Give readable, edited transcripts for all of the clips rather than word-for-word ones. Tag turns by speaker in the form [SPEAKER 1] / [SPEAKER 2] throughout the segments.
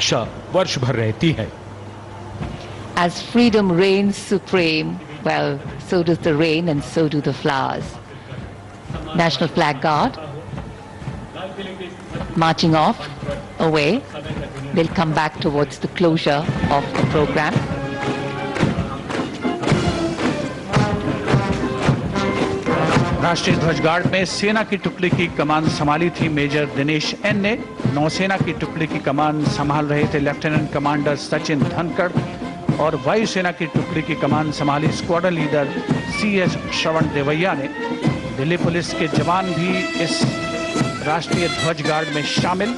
[SPEAKER 1] प्रतीक्षा वर्ष भर रहती है।
[SPEAKER 2] As freedom reigns supreme, well, so does the rain and so do the flowers. National Flag Guard marching off, away. They'll come back towards the closure of the program.
[SPEAKER 3] राष्ट्रीय ध्वज guard में सेना की टुकड़ी की कमान संभाली थी मेजर दिनेश एन ने। नौसेना की टुकड़ी की कमान संभाल रहे थे लेफ्टिनेंट कमांडर सचिन धनखड़ और वायुसेना की टुकड़ी की कमान संभाली स्क्वाड्रन लीडर CS श्रवण देवैया ने। दिल्ली पुलिस के जवान भी इस राष्ट्रीय ध्वज गार्ड में शामिल,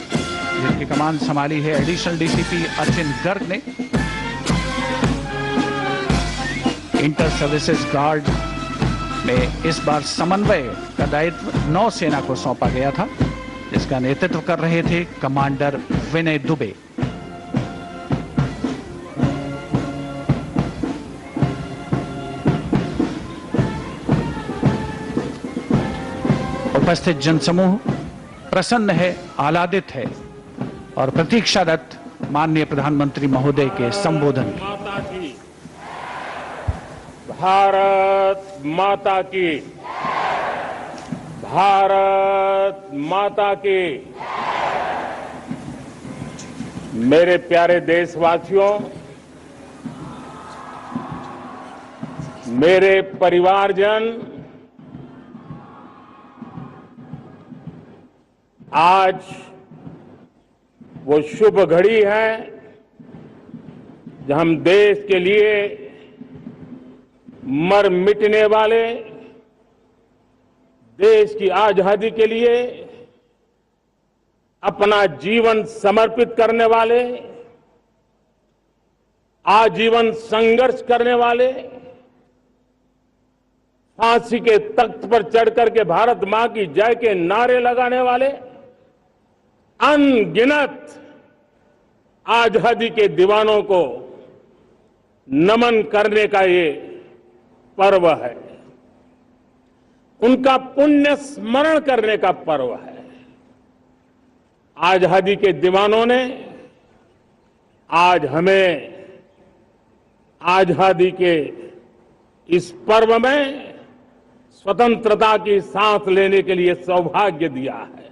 [SPEAKER 3] जिनकी कमान संभाली है एडिशनल DCP अर्चिन गर्ग ने। इंटर सर्विसेज गार्ड में इस बार समन्वय का दायित्व नौसेना को सौंपा गया था, जिसका नेतृत्व कर रहे थे कमांडर विनय दुबे। उपस्थित जनसमूह प्रसन्न है, आह्लादित है और प्रतीक्षारत माननीय प्रधानमंत्री महोदय के संबोधन की।
[SPEAKER 4] भारत माता की, भारत माता की। मेरे प्यारे देशवासियों, मेरे परिवारजन, आज वो शुभ घड़ी है जब हम देश के लिए मर मिटने वाले, देश की आजादी के लिए अपना जीवन समर्पित करने वाले, आजीवन संघर्ष करने वाले, फांसी के तख्त पर चढ़कर के भारत मां की जय के नारे लगाने वाले अनगिनत आजादी के दीवानों को नमन करने का ये पर्व है, उनका पुण्य स्मरण करने का पर्व है। आजादी के दीवानों ने आज हमें आजादी के इस पर्व में स्वतंत्रता की सांस लेने के लिए सौभाग्य दिया है।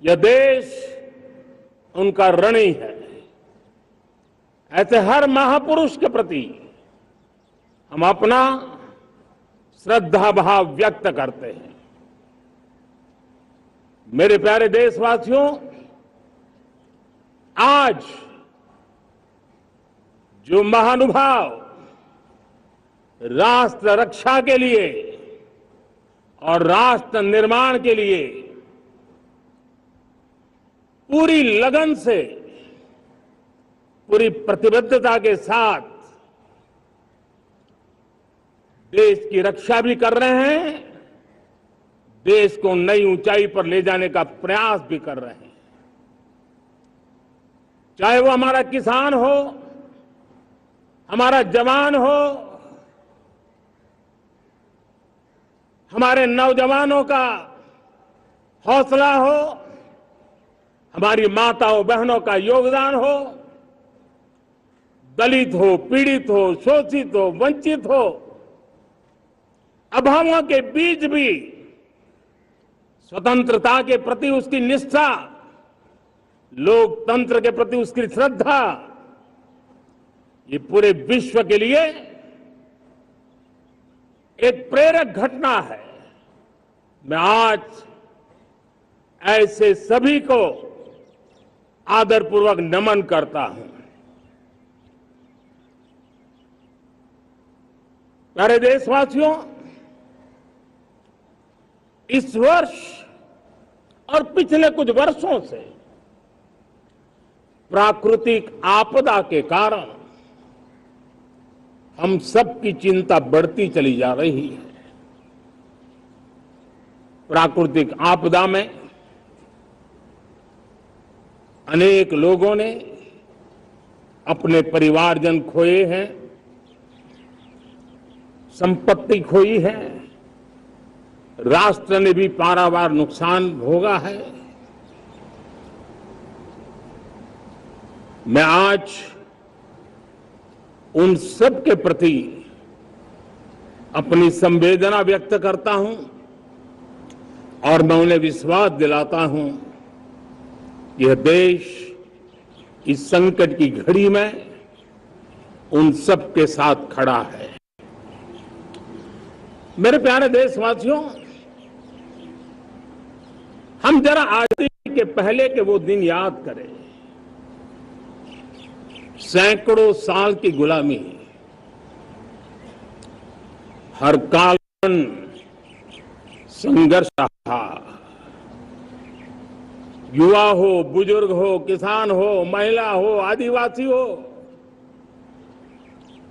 [SPEAKER 4] यह देश उनका ऋणी है। ऐसे हर महापुरुष के प्रति हम अपना श्रद्धा भाव व्यक्त करते हैं। मेरे प्यारे देशवासियों, आज जो महानुभाव राष्ट्र रक्षा के लिए और राष्ट्र निर्माण के लिए पूरी लगन से, पूरी प्रतिबद्धता के साथ देश की रक्षा भी कर रहे हैं, देश को नई ऊंचाई पर ले जाने का प्रयास भी कर रहे हैं। चाहे वो हमारा किसान हो, हमारा जवान हो, हमारे नौजवानों का हौसला हो, हमारी माताओं बहनों का योगदान हो, दलित हो, पीड़ित हो, शोषित हो, वंचित हो, अभावों के बीच भी स्वतंत्रता के प्रति उसकी निष्ठा, लोकतंत्र के प्रति उसकी श्रद्धा, ये पूरे विश्व के लिए एक प्रेरक घटना है। मैं आज ऐसे सभी को आदरपूर्वक नमन करता हूं। प्यारे देशवासियों, इस वर्ष और पिछले कुछ वर्षों से प्राकृतिक आपदा के कारण हम सबकी चिंता बढ़ती चली जा रही है। प्राकृतिक आपदा में अनेक लोगों ने अपने परिवारजन खोए हैं, संपत्ति खोई है, राष्ट्र ने भी पारावार नुकसान भोगा है। मैं आज उन सब के प्रति अपनी संवेदना व्यक्त करता हूं और मैं उन्हें विश्वास दिलाता हूं यह देश इस संकट की घड़ी में उन सब के साथ खड़ा है। मेरे प्यारे देशवासियों, हम जरा आजादी के पहले के वो दिन याद करें। सैकड़ों साल की गुलामी, हर काल संघर्ष रहा। युवा हो, बुजुर्ग हो, किसान हो, महिला हो, आदिवासी हो,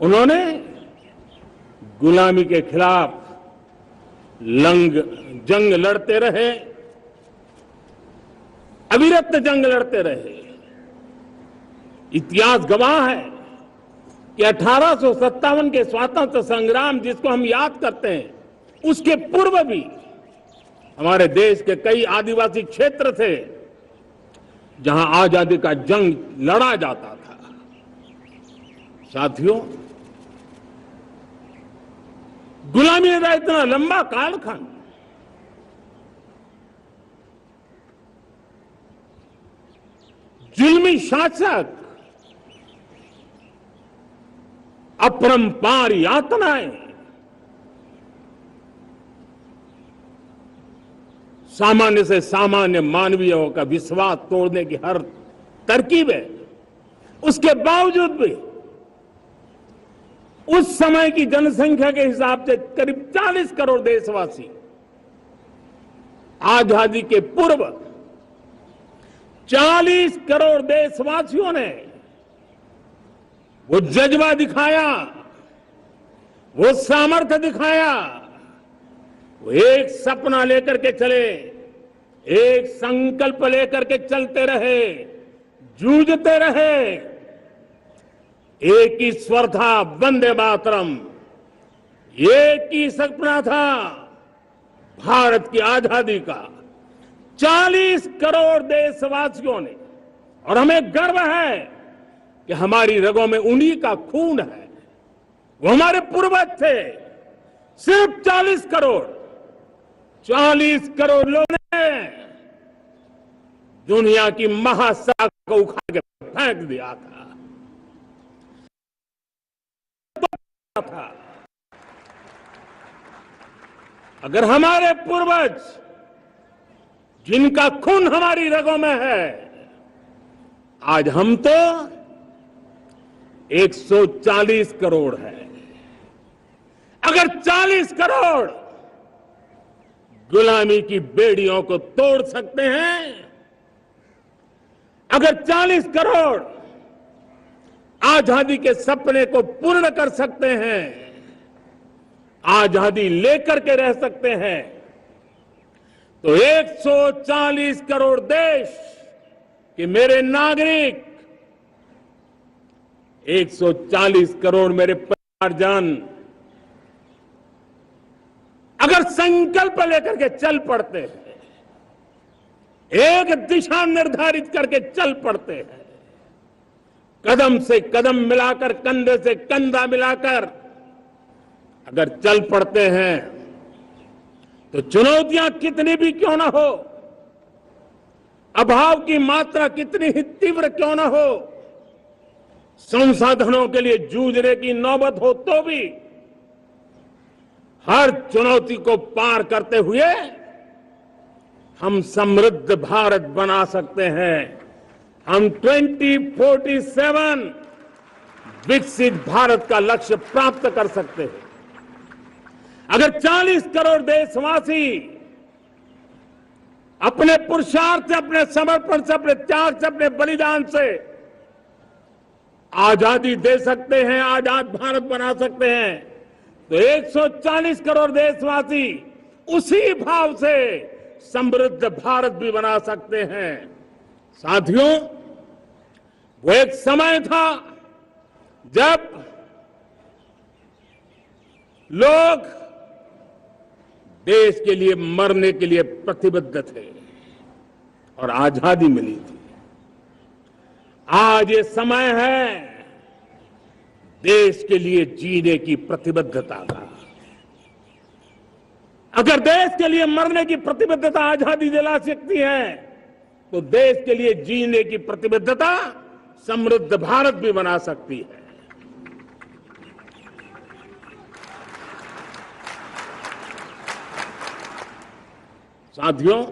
[SPEAKER 4] उन्होंने गुलामी के खिलाफ जंग लड़ते रहे, अविरत जंग लड़ते रहे। इतिहास गवाह है कि 1857 के स्वातंत्र संग्राम जिसको हम याद करते हैं, उसके पूर्व भी हमारे देश के कई आदिवासी क्षेत्र थे जहां आजादी का जंग लड़ा जाता था। साथियों, गुलामी का इतना लंबा कालखंड जुल्मी शासक, अपरंपार यातनाएं, सामान्य से सामान्य मानवीयों का विश्वास तोड़ने की हर तरकीब है। उसके बावजूद भी उस समय की जनसंख्या के हिसाब से करीब 40 करोड़ देशवासी आजादी के पूर्व 40 करोड़ देशवासियों ने वो जज्बा दिखाया, वो सामर्थ्य दिखाया, वो एक सपना लेकर के चले, एक संकल्प लेकर के चलते रहे, जूझते रहे। एक ही स्वर था, वंदे मातरम। एक ही सपना था, भारत की आजादी का। 40 करोड़ देशवासियों ने, और हमें गर्व है कि हमारी रगों में उन्हीं का खून है। वो हमारे पूर्वज थे। सिर्फ 40 करोड़ लोगों ने दुनिया की महासागर को उखाड़ के फेंक दिया था। अगर हमारे पूर्वज, जिनका खून हमारी रगों में है, आज हम तो 140 करोड़ है। अगर 40 करोड़ गुलामी की बेड़ियों को तोड़ सकते हैं, अगर 40 करोड़ आजादी के सपने को पूर्ण कर सकते हैं, आजादी लेकर के रह सकते हैं, तो 140 करोड़ देश के मेरे नागरिक, 140 करोड़ मेरे परिवारजन अगर संकल्प लेकर के चल पड़ते हैं, एक दिशा निर्धारित करके चल पड़ते हैं, कदम से कदम मिलाकर, कंधे से कंधा मिलाकर अगर चल पड़ते हैं, तो चुनौतियां कितनी भी क्यों ना हो, अभाव की मात्रा कितनी ही तीव्र क्यों ना हो, संसाधनों के लिए जूझने की नौबत हो तो भी हर चुनौती को पार करते हुए हम समृद्ध भारत बना सकते हैं। हम 2047 विकसित भारत का लक्ष्य प्राप्त कर सकते हैं। अगर 40 करोड़ देशवासी अपने पुरुषार्थ से, अपने समर्पण से, अपने त्याग से, अपने बलिदान से आजादी दे सकते हैं, आजाद भारत बना सकते हैं, तो 140 करोड़ देशवासी उसी भाव से समृद्ध भारत भी बना सकते हैं। साथियों, वो एक समय था जब लोग देश के लिए मरने के लिए प्रतिबद्ध थे और आजादी मिली थी। आज ये समय है देश के लिए जीने की प्रतिबद्धता का। अगर देश के लिए मरने की प्रतिबद्धता आजादी दिला सकती है, तो देश के लिए जीने की प्रतिबद्धता समृद्ध भारत भी बना सकती है। साथियों,